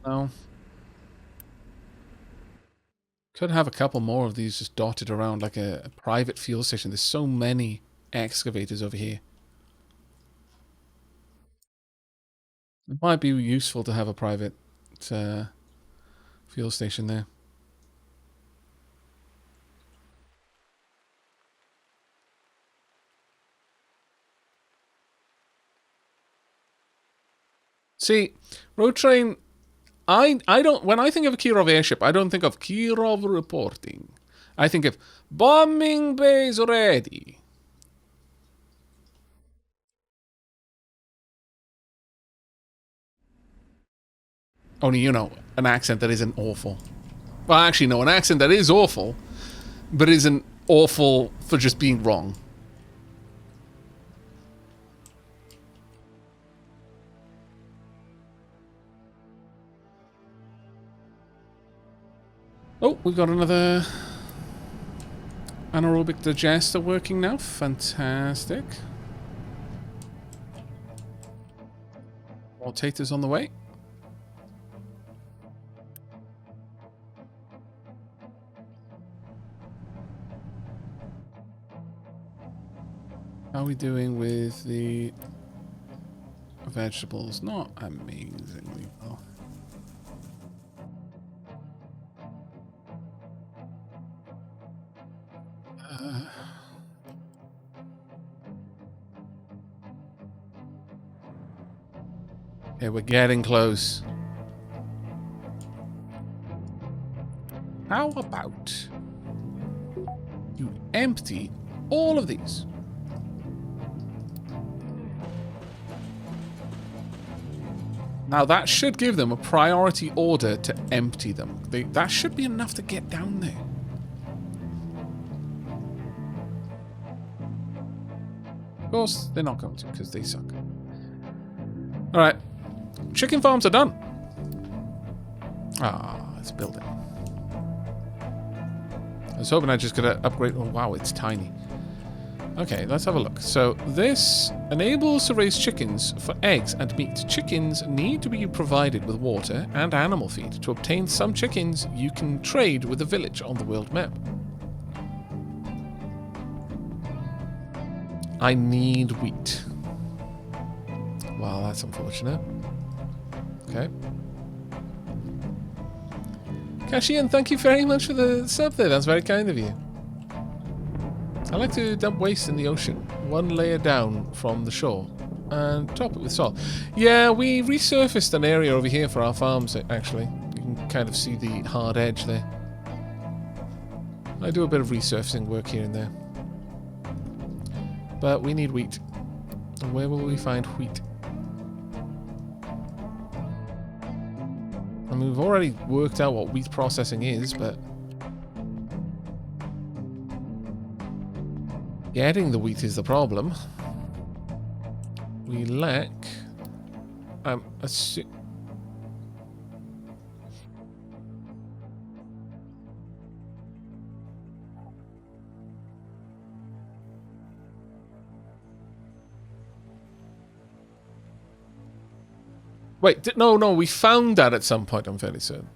No. Could have a couple more of these just dotted around like a private fuel station. There's so many excavators over here. It might be useful to have a private fuel station there. See, road train. I don't. When I think of a Kirov airship, I don't think of Kirov reporting. I think of bombing bays ready. Only, you know, an accent that isn't awful. Well, actually, no, an accent that is awful, but isn't awful for just being wrong. Oh, we've got another anaerobic digester working now. Fantastic. More taters on the way. How are we doing with the vegetables? Not amazingly well. Okay, we're getting close. How about you empty all of these? Now that should give them a priority order to empty them. That should be enough to get down there. Of course, they're not going to because they suck. Alright. Chicken farms are done. Ah, it's building. I was hoping I just could upgrade. Oh, wow, it's tiny. Okay, let's have a look. So this enables to raise chickens for eggs and meat. Chickens need to be provided with water and animal feed. To obtain some chickens, you can trade with a village on the world map. I need wheat. Well, that's unfortunate. Okay. Kashian, thank you very much for the sub there. That's very kind of you. I like to dump waste in the ocean, one layer down from the shore, and top it with salt. Yeah, we resurfaced an area over here for our farms, actually. You can kind of see the hard edge there. I do a bit of resurfacing work here and there. But we need wheat. And where will we find wheat? I mean, we've already worked out what wheat processing is, but getting the wheat is the problem. We lack... Wait, no, we found that at some point, I'm fairly certain.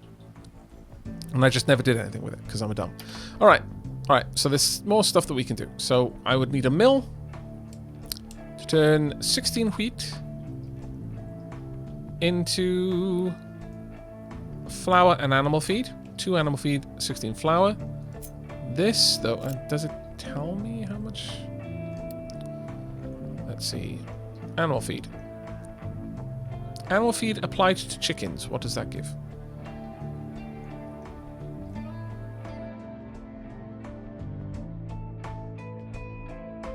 And I just never did anything with it, because I'm a dumb. Alright, so there's more stuff that we can do. So I would need a mill to turn 16 wheat into flour and animal feed. 2 animal feed, 16 flour. This, though, does it tell me how much? Let's see. Animal feed. Animal feed applied to chickens. What does that give?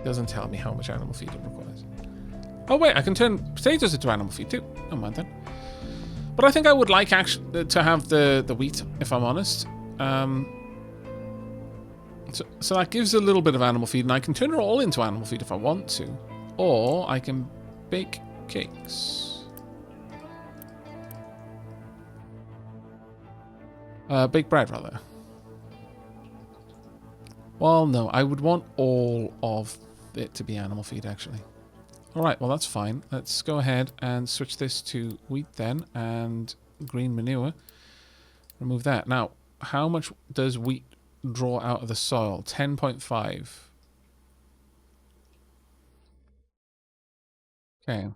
Doesn't tell me how much animal feed it requires. Oh wait, I can turn potatoes into animal feed too. Never mind then. But I think I would like actually to have the wheat, if I'm honest. So that gives a little bit of animal feed, and I can turn it all into animal feed if I want to. Or I can bake cakes. Bake bread, rather. Well, no, I would want all of it to be animal feed, actually. Alright, well, that's fine. Let's go ahead and switch this to wheat then, and green manure. Remove that. Now, how much does wheat draw out of the soil? 10.5. Okay.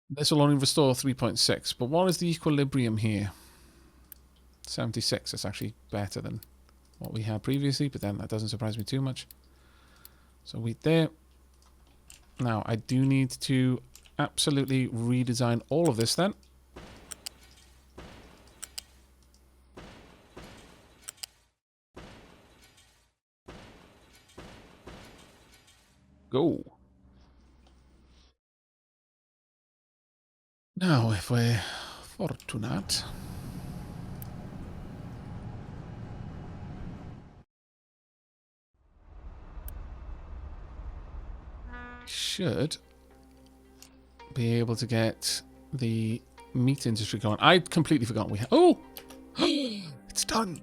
This will only restore 3.6. But what is the equilibrium here? 76. That's actually better than what we had previously, but then that doesn't surprise me too much. So wheat there. Now, I do need to absolutely redesign all of this then. Go. Now, if we're fortunate, should be able to get the meat industry going. I'd completely forgotten we had... Oh! It's done!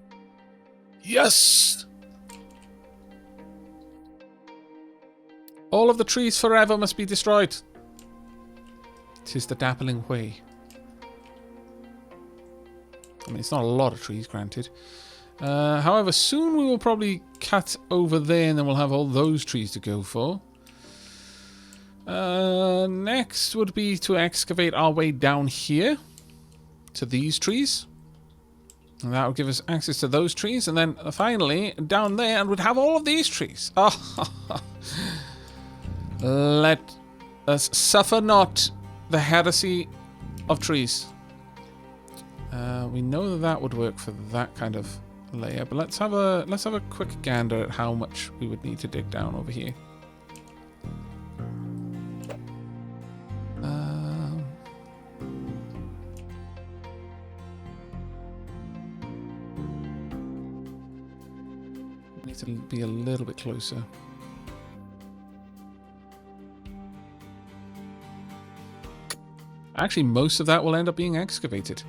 Yes! All of the trees forever must be destroyed. 'Tis the dappling way. I mean, it's not a lot of trees, granted. However, soon we will probably cut over there and then we'll have all those trees to go for. Next would be to excavate our way down here to these trees. And that would give us access to those trees. And then finally down there and we'd have all of these trees. Oh, let us suffer not the heresy of trees. We know that that would work for that kind of layer, but let's have a quick gander at how much we would need to dig down over here. Need to be a little bit closer. Actually, most of that will end up being excavated.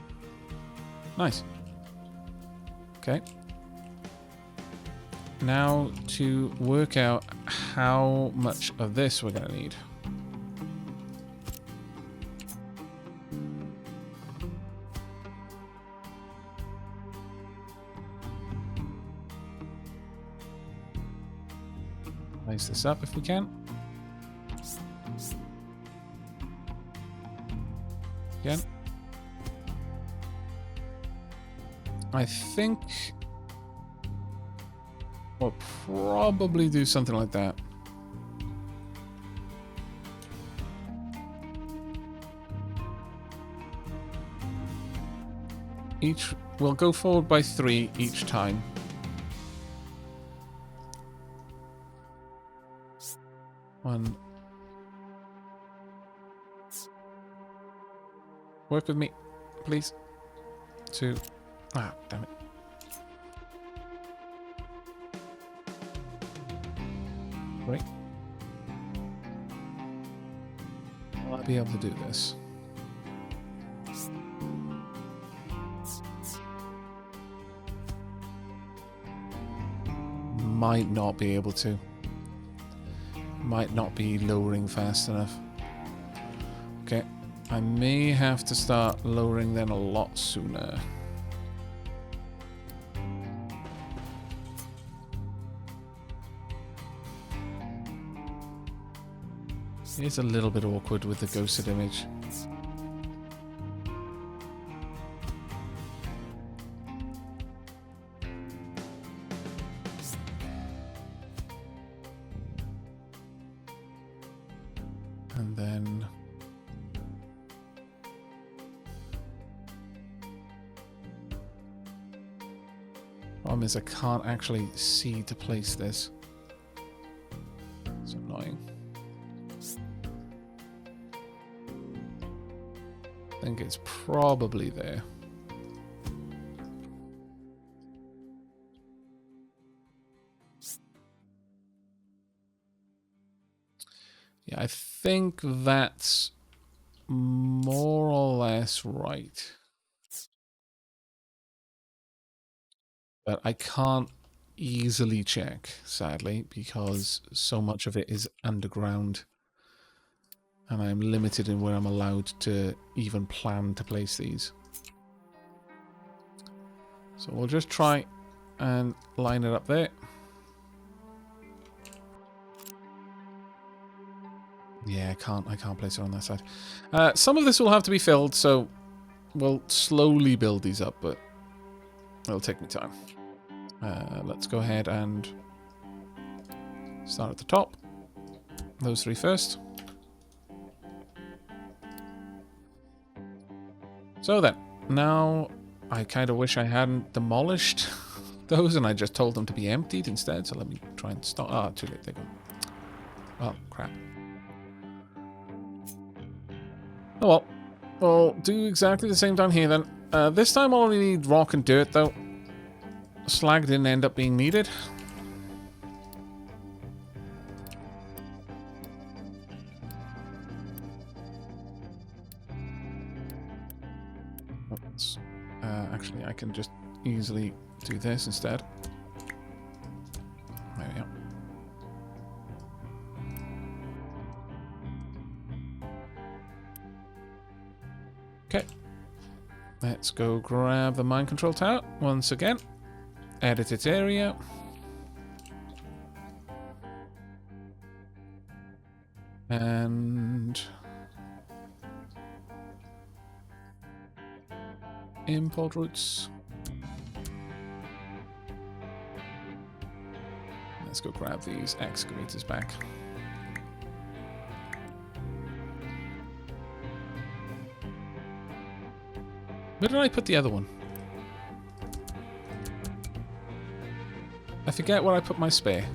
Nice. Okay. Now to work out how much of this we're going to need. Place this up if we can. Again. I think we'll probably do something like that. We'll go forward by 3 each time. One. Work with me, please. 2. Ah, damn it. Right. Will I be able to do this? Might not be able to. Might not be lowering fast enough. Okay. I may have to start lowering then a lot sooner. It's a little bit awkward with the ghosted image. And then problem is I can't actually see to place this. It's annoying. I think it's probably there. Yeah, I think that's more or less right. But I can't easily check, sadly, because so much of it is underground. And I'm limited in where I'm allowed to even plan to place these. So we'll just try and line it up there. Yeah, I can't place it on that side. Some of this will have to be filled, so we'll slowly build these up, but it'll take me time. Let's go ahead and start at the top. Those three first. So then, now I kind of wish I hadn't demolished those and I just told them to be emptied instead. So let me try and start. Ah, too late. There you go. Oh, crap. Oh well. We'll do exactly the same down here then. This time I'll only need rock and dirt though. Slag didn't end up being needed. Actually, I can just easily do this instead. There we go. Okay. Let's go grab the mind control tower once again. Edit its area. And import routes. Let's go grab these excavators back. Where did I put the other one? I forget where I put my spare.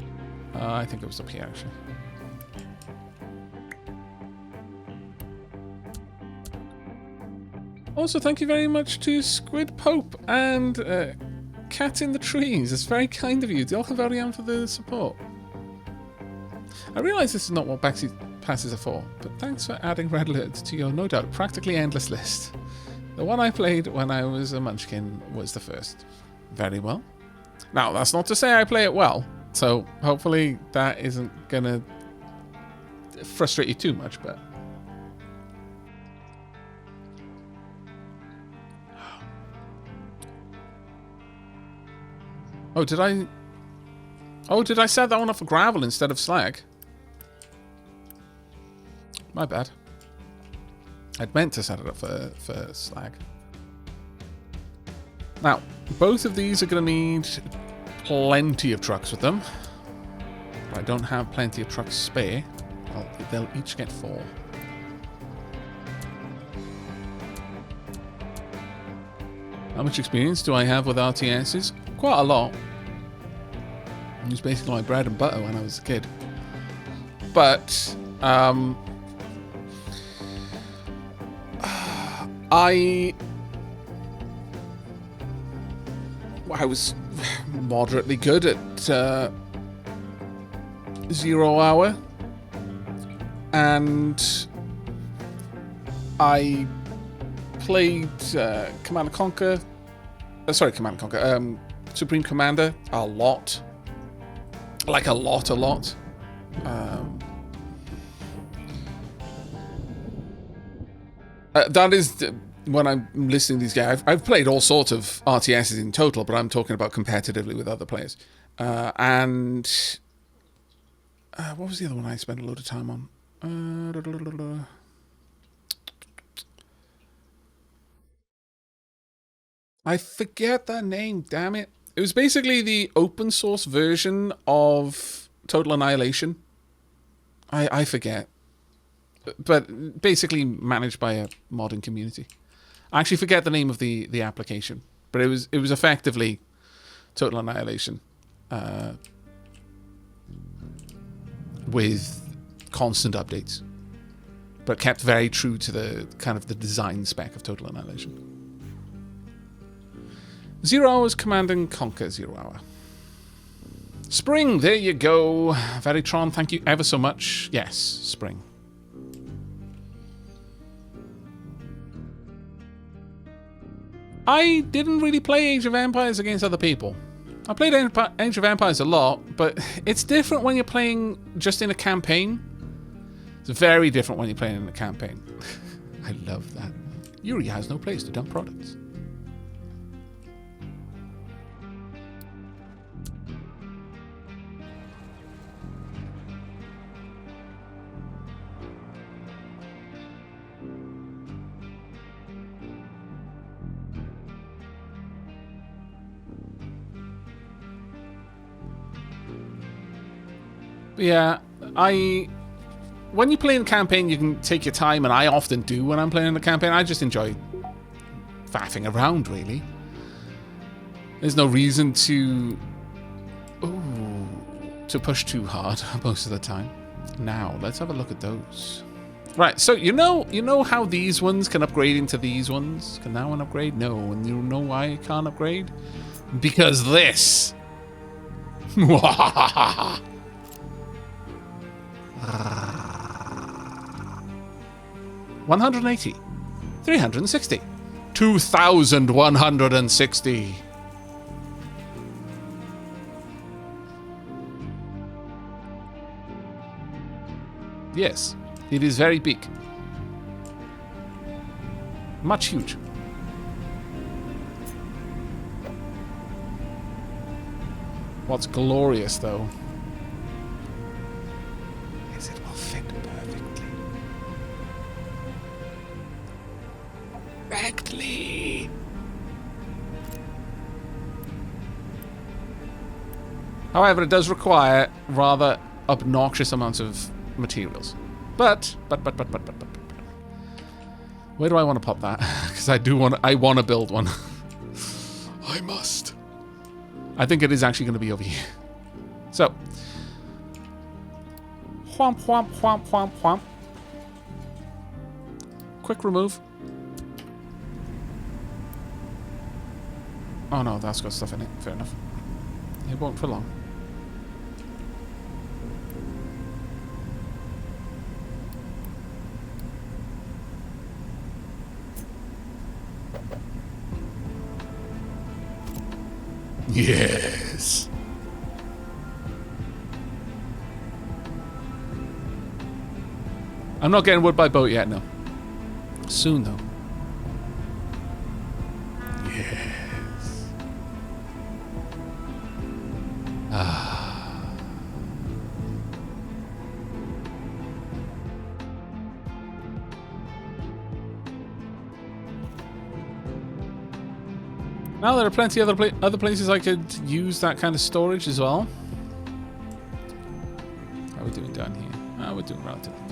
I think it was up here actually. Also, thank you very much to Squid Pope and Cat in the Trees. It's very kind of you. Diolch yn fawr iawn for the support. I realise this is not what Backseat passes are for, but thanks for adding Red Alert to your no doubt practically endless list. The one I played when I was a munchkin was the first. Very well. Now, that's not to say I play it well, so hopefully that isn't gonna frustrate you too much, but... Oh, did I set that one up for gravel instead of slag? My bad. I'd meant to set it up for slag. Now, both of these are going to need plenty of trucks with them. I don't have plenty of trucks spare. Well, they'll each get 4. How much experience do I have with RTSs? Quite a lot. It was basically my bread and butter when I was a kid. But, I was moderately good at 0 hour, and I played Command & Conquer. Command & Conquer. Supreme Commander a lot. Like a lot. That is when I'm listening to these guys. I've played all sorts of RTSs in total, but I'm talking about competitively with other players. And what was the other one I spent a load of time on? I forget that name, damn it. It was basically the open source version of Total Annihilation. I forget. But basically managed by a modding community. I actually forget the name of the application. But it was effectively Total Annihilation. With constant updates. But kept very true to the kind of the design spec of Total Annihilation. 0 hours Command & Conquer 0 hour. Spring, there you go. Veritron, thank you ever so much. Yes, spring. I didn't really play Age of Empires against other people. I played Age of Empires a lot, but it's different when you're playing just in a campaign. It's very different when you're playing in a campaign. I love that. Yuri has no place to dump products. Yeah, when you play in a campaign, you can take your time, and I often do when I'm playing in a campaign. I just enjoy faffing around, really. There's no reason to push too hard most of the time. Now, let's have a look at those. Right, so you know how these ones can upgrade into these ones? Can that one upgrade? No, and you know why it can't upgrade? Because this. 180, 360, 2,160. Yes, it is very big. Much huge. What's glorious, though, is it will fit perfectly. Perfectly. However, it does require rather obnoxious amounts of materials. But. Where do I want to pop that? Because I want to build one. I must. I think it is actually going to be over here. So. Whomp, whomp, whomp, whomp, whomp. Quick remove. Oh no, that's got stuff in it. Fair enough. It won't for long. Yes. I'm not getting wood by boat yet, no. Soon, though. Yes. Ah. Now there are plenty of other places I could use that kind of storage as well. How are we doing down here? Ah, we're doing relatively good.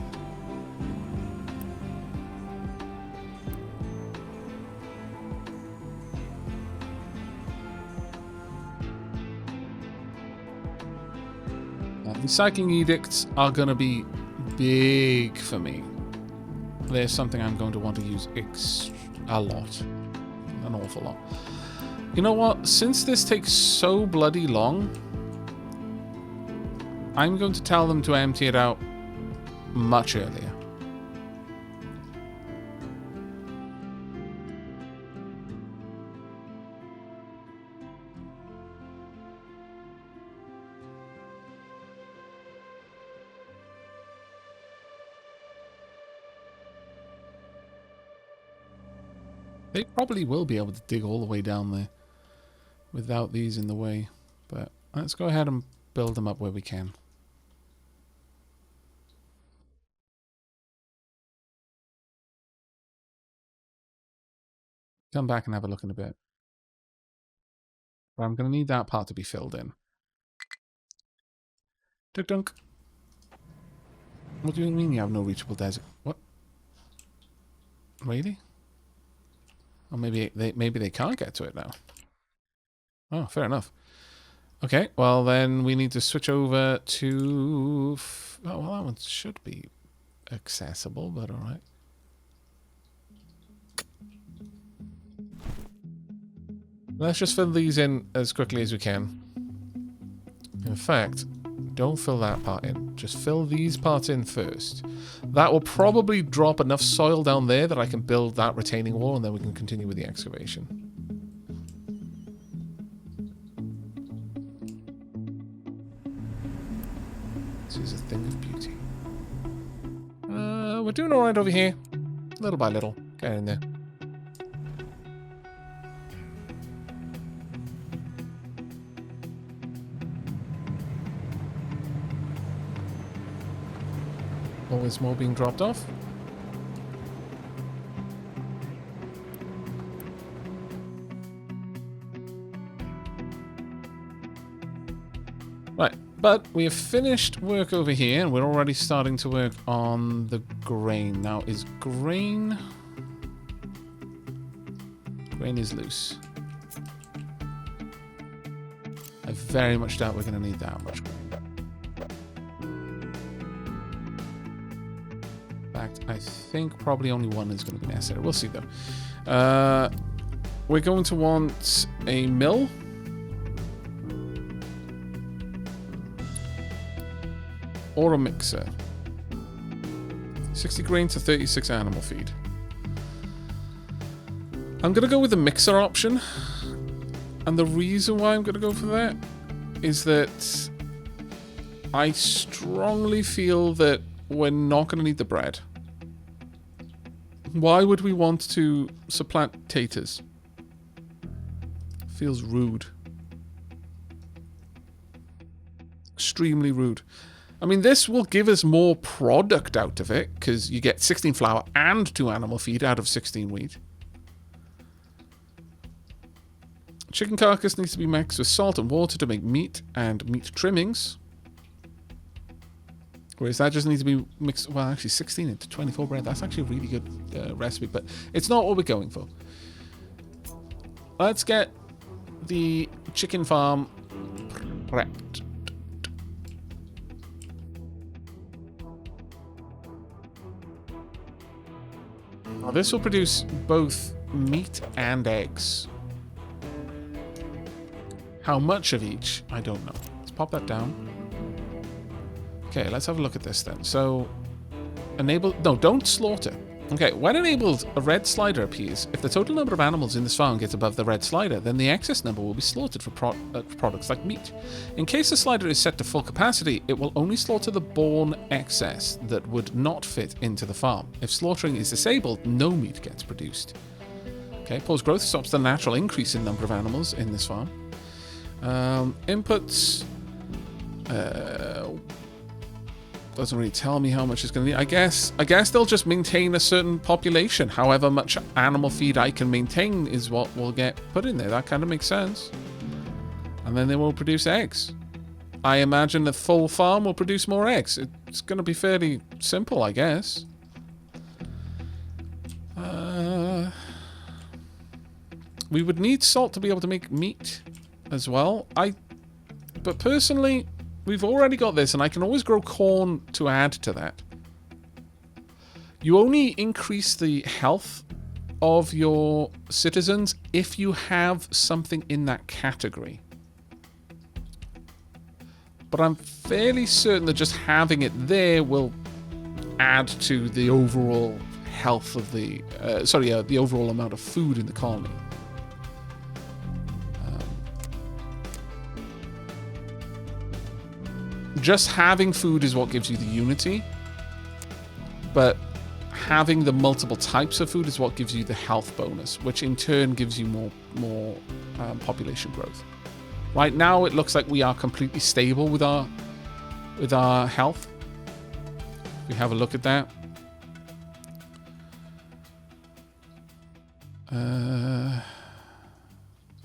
Recycling edicts are going to be big for me. There's something I'm going to want to use a lot. An awful lot. You know what? Since this takes so bloody long, I'm going to tell them to empty it out much earlier. They probably will be able to dig all the way down there without these in the way. But let's go ahead and build them up where we can. Come back and have a look in a bit. But I'm going to need that part to be filled in. Dunk. What do you mean you have no reachable desert? What? Really? Or maybe they can't get to it now. Oh, fair enough. Okay, well then we need to switch over to... Oh, well, that one should be accessible, but alright. Let's just fill these in as quickly as we can. In fact, don't fill that part in. Just fill these parts in first. That will probably drop enough soil down there that I can build that retaining wall, and then we can continue with the excavation. This is a thing of beauty. We're doing alright over here. Little by little. Get in there. Always more being dropped off. Right, but we have finished work over here, and we're already starting to work on the grain. Now, is grain... Grain is loose. I very much doubt we're going to need that much grain. In fact, I think probably only one is going to be necessary. We'll see, though. We're going to want a mill. Or a mixer. 60 grain to 36 animal feed. I'm going to go with the mixer option. And the reason why I'm going to go for that is that I strongly feel that we're not going to need the bread. Why would we want to supplant taters? Feels rude. Extremely rude. I mean, this will give us more product out of it, because you get 16 flour and 2 animal feed out of 16 wheat. Chicken carcass needs to be mixed with salt and water to make meat and meat trimmings. Whereas that just needs to be mixed, well, actually 16 into 24 bread. That's actually a really good recipe, but it's not what we're going for. Let's get the chicken farm prepped. Now, this will produce both meat and eggs. How much of each? I don't know. Let's pop that down. Okay, let's have a look at this then. So, enable... No, don't slaughter. Okay, when enabled, a red slider appears. If the total number of animals in this farm gets above the red slider, then the excess number will be slaughtered for products like meat. In case the slider is set to full capacity, it will only slaughter the born excess that would not fit into the farm. If slaughtering is disabled, no meat gets produced. Okay, pause growth stops the natural increase in number of animals in this farm. Inputs... doesn't really tell me how much it's going to need. I guess they'll just maintain a certain population. However much animal feed I can maintain is what will get put in there. That kind of makes sense. And then they will produce eggs. I imagine the full farm will produce more eggs. It's going to be fairly simple, I guess. We would need salt to be able to make meat as well. But personally... We've already got this, and I can always grow corn to add to that. You only increase the health of your citizens if you have something in that category. But I'm fairly certain that just having it there will add to the overall health of the... the overall amount of food in the colony. Just having food is what gives you the unity, but having the multiple types of food is what gives you the health bonus, which in turn gives you more population growth. Right now, it looks like we are completely stable with our health. If we have a look at that,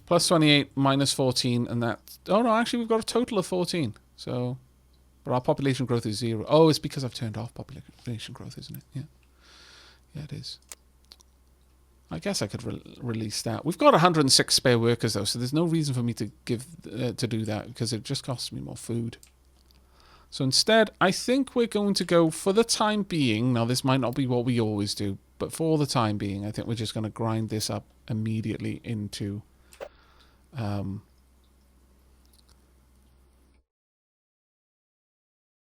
plus 28, minus 14, and that. Oh no, actually, we've got a total of 14. So. But our population growth is 0. Oh, it's because I've turned off population growth, isn't it? Yeah. Yeah, it is. I guess I could release that. We've got 106 spare workers, though, so there's no reason for me to do that, because it just costs me more food. So instead, I think we're going to go, for the time being, now this might not be what we always do, but for the time being, I think we're just going to grind this up immediately into...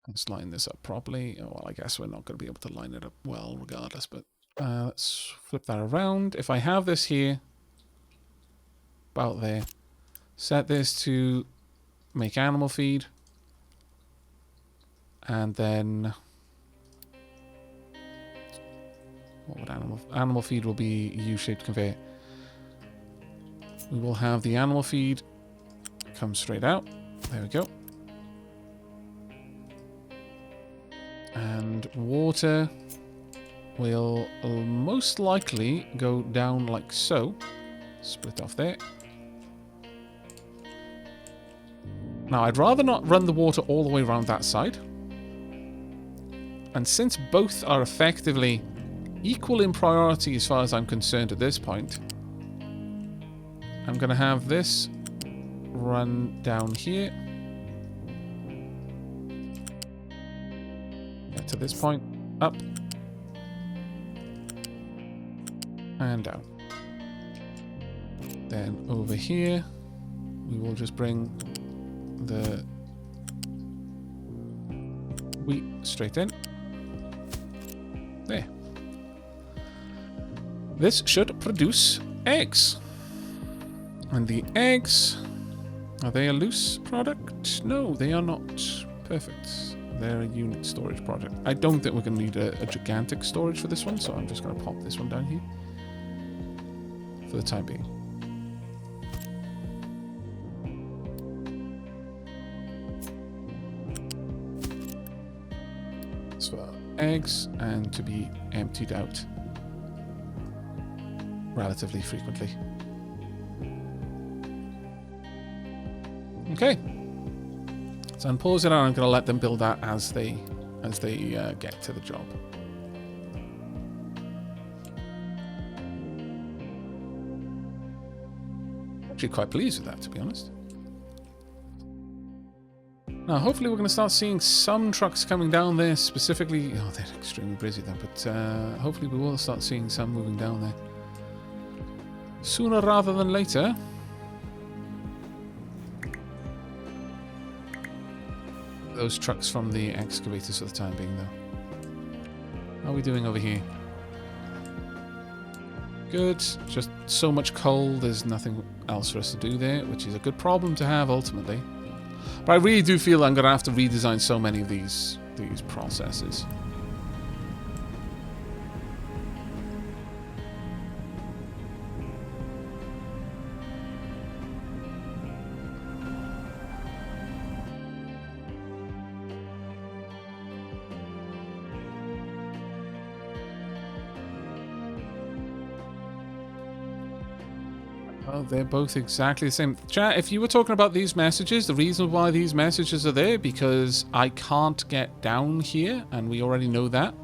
Let's line this up properly. Oh, well, I guess we're not going to be able to line it up well regardless, but let's flip that around. If I have this here, about there, set this to make animal feed, and then What would animal feed will be U-shaped conveyor. We will have the animal feed come straight out. There we go. And water will most likely go down like so. Split off there. Now, I'd rather not run the water all the way around that side. And since both are effectively equal in priority as far as I'm concerned at this point, I'm going to have this run down here. Get to this point, up, and down. Then over here, we will just bring the wheat straight in. There. This should produce eggs. And the eggs, are they a loose product? No, they are not. Perfect. They're a unit storage project. I don't think we're going to need a gigantic storage for this one, so I'm just going to pop this one down here for the time being. So eggs, and to be emptied out relatively frequently. Okay. So unpause it, and I'm going to let them build that as they get to the job. Actually, quite pleased with that, to be honest. Now, hopefully, we're going to start seeing some trucks coming down there. Specifically, oh, they're extremely busy though. But hopefully, we will start seeing some moving down there sooner rather than later. Those trucks from the excavators for the time being, though. How are we doing over here? Good. Just so much coal, there's nothing else for us to do there, which is a good problem to have ultimately. But I really do feel I'm going to have to redesign so many of these processes. Oh, they're both exactly the same. Chat, if you were talking about these messages, the reason why these messages are there, because I can't get down here, and we already know that.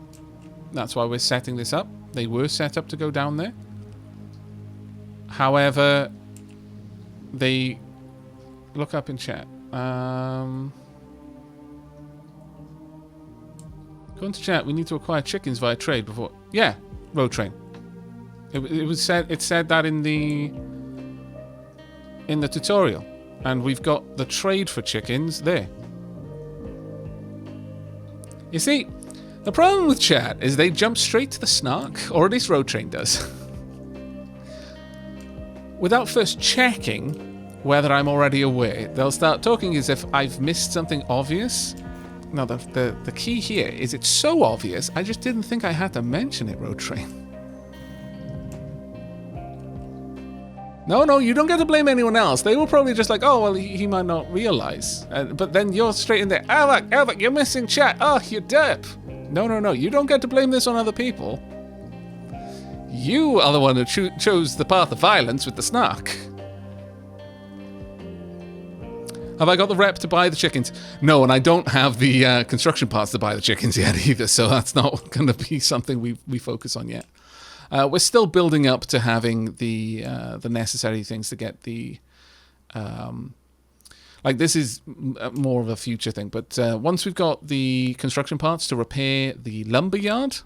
That's why we're setting this up. They were set up to go down there. However, they... Look up in chat. According to chat, we need to acquire chickens via trade before... Yeah, road train. It said that in the tutorial, and we've got the trade for chickens there. You see, the problem with chat is they jump straight to the snark, or at least road train does, without first checking whether I'm already aware. They'll start talking as if I've missed something obvious. Now, the key here is it's so obvious, I just didn't think I had to mention it, road train. No, you don't get to blame anyone else. They were probably just like, oh, well, he might not realize. But then you're straight in there. Aavak, you're missing chat. Oh, you derp. No. You don't get to blame this on other people. You are the one who chose the path of violence with the snark. Have I got the rep to buy the chickens? No, and I don't have the construction parts to buy the chickens yet either, so that's not going to be something we focus on yet. We're still building up to having the necessary things to get the... like, this is more of a future thing, but once we've got the construction parts to repair the lumber yard,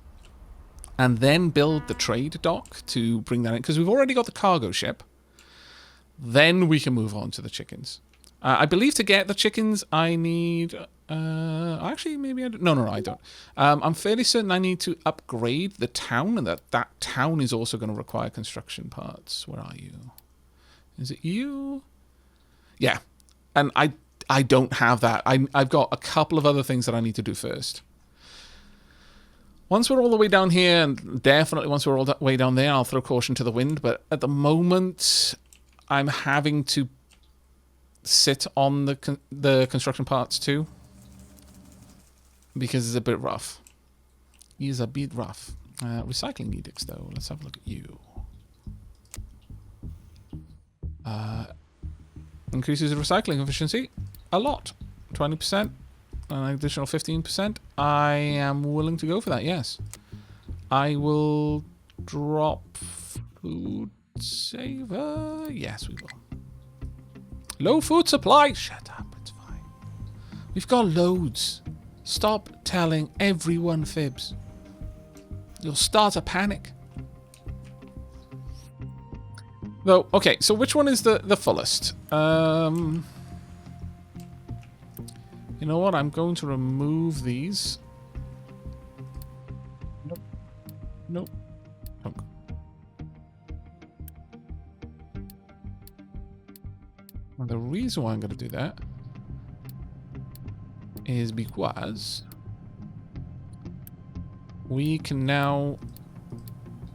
and then build the trade dock to bring that in, because we've already got the cargo ship, then we can move on to the chickens. I believe to get the chickens, I need... actually, maybe I don't. No, I don't. I'm fairly certain I need to upgrade the town, and that town is also going to require construction parts. Where are you? Is it you? Yeah. And I don't have that. I've got a couple of other things that I need to do first. Once we're all the way down here, and definitely once we're all the way down there, I'll throw caution to the wind. But at the moment, I'm having to sit on the construction parts too, because it's a bit rough. It's a bit rough. Recycling edicts, though. Let's have a look at you. Increases recycling efficiency a lot. 20%. An additional 15%. I am willing to go for that, yes. I will drop food saver. Yes, we will. Low food supply. Shut up, it's fine. We've got loads. Stop telling everyone fibs. You'll start a panic. Though, okay, so which one is the fullest? You know what? I'm going to remove these. Nope. Nope. Nope. And the reason why I'm going to do that is because we can now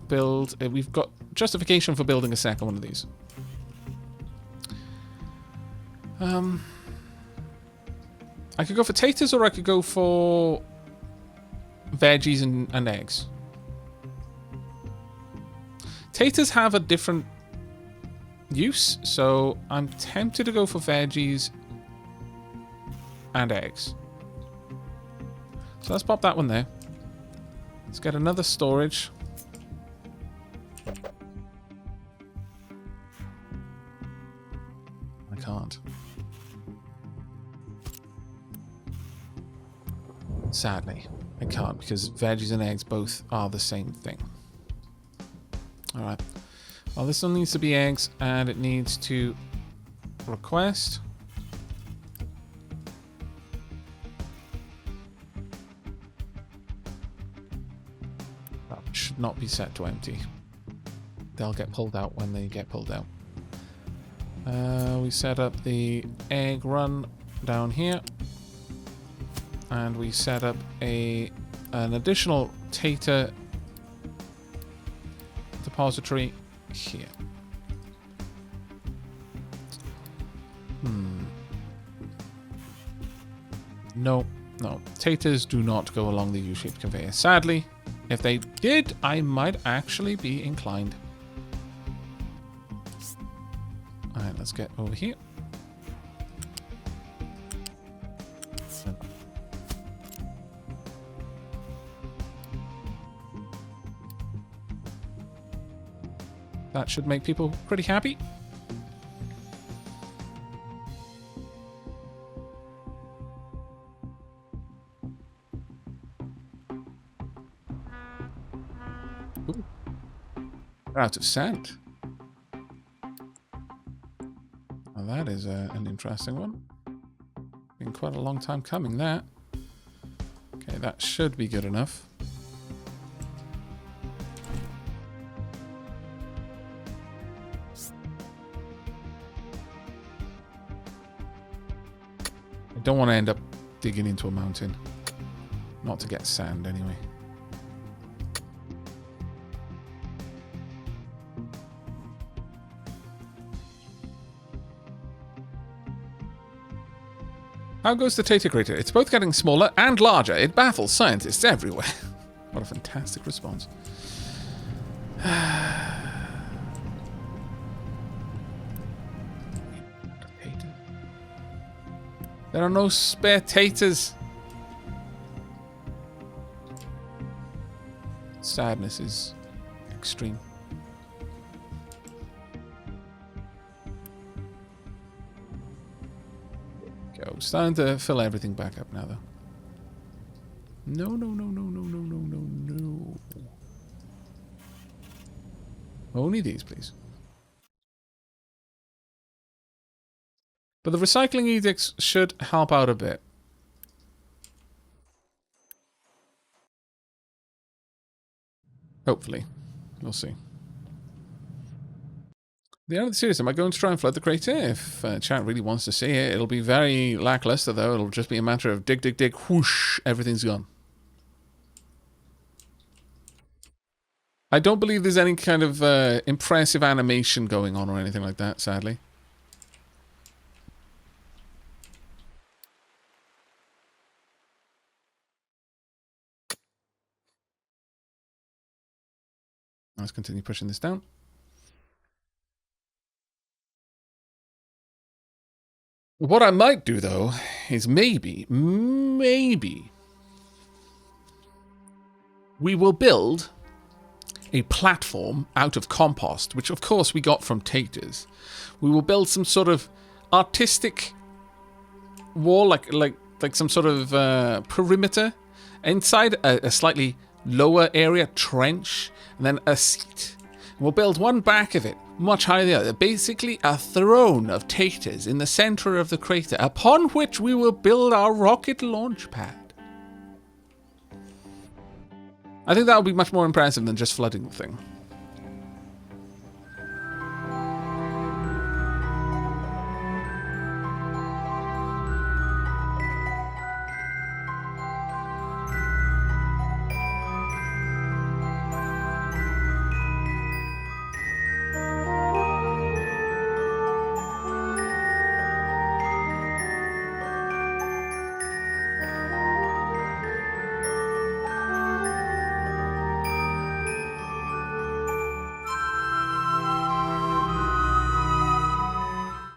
build... we've got justification for building a second one of these. I could go for taters or I could go for veggies and eggs. Taters have a different use, so I'm tempted to go for veggies and eggs. So let's pop that one there. Let's get another storage. I can't. Sadly, I can't because veggies and eggs both are the same thing. Alright. Well, this one needs to be eggs and it needs to request. That should not be set to empty. They'll get pulled out when they get pulled out. We set up the egg run down here. And we set up an additional tater depository here. No. Taters do not go along the U-shaped conveyor. Sadly, if they did, I might actually be inclined. Alright, let's get over here. That should make people pretty happy. Ooh. We're out of sand. Well, that is an interesting one. Been quite a long time coming, that. Okay, that should be good enough. Don't want to end up digging into a mountain. Not to get sand, anyway. How goes the Tater Crater? It's both getting smaller and larger. It baffles scientists everywhere. What a fantastic response. There are no spare taters. Sadness is extreme. Go. Starting to fill everything back up now, though. No. Only these, please. But the recycling edicts should help out a bit. Hopefully. We'll see. The end of the series, am I going to try and flood the crater? If chat really wants to see it, it'll be very lackluster, though. It'll just be a matter of dig, dig, dig, whoosh, everything's gone. I don't believe there's any kind of impressive animation going on or anything like that, sadly. Let's continue pushing this down. What I might do, though, is maybe we will build a platform out of compost, which of course we got from taters. We will build some sort of artistic wall, like some sort of perimeter inside a slightly lower area, trench, and then a seat. We'll build one back of it, much higher than the other. Basically a throne of taters in the center of the crater, upon which we will build our rocket launch pad. I think that would be much more impressive than just flooding the thing.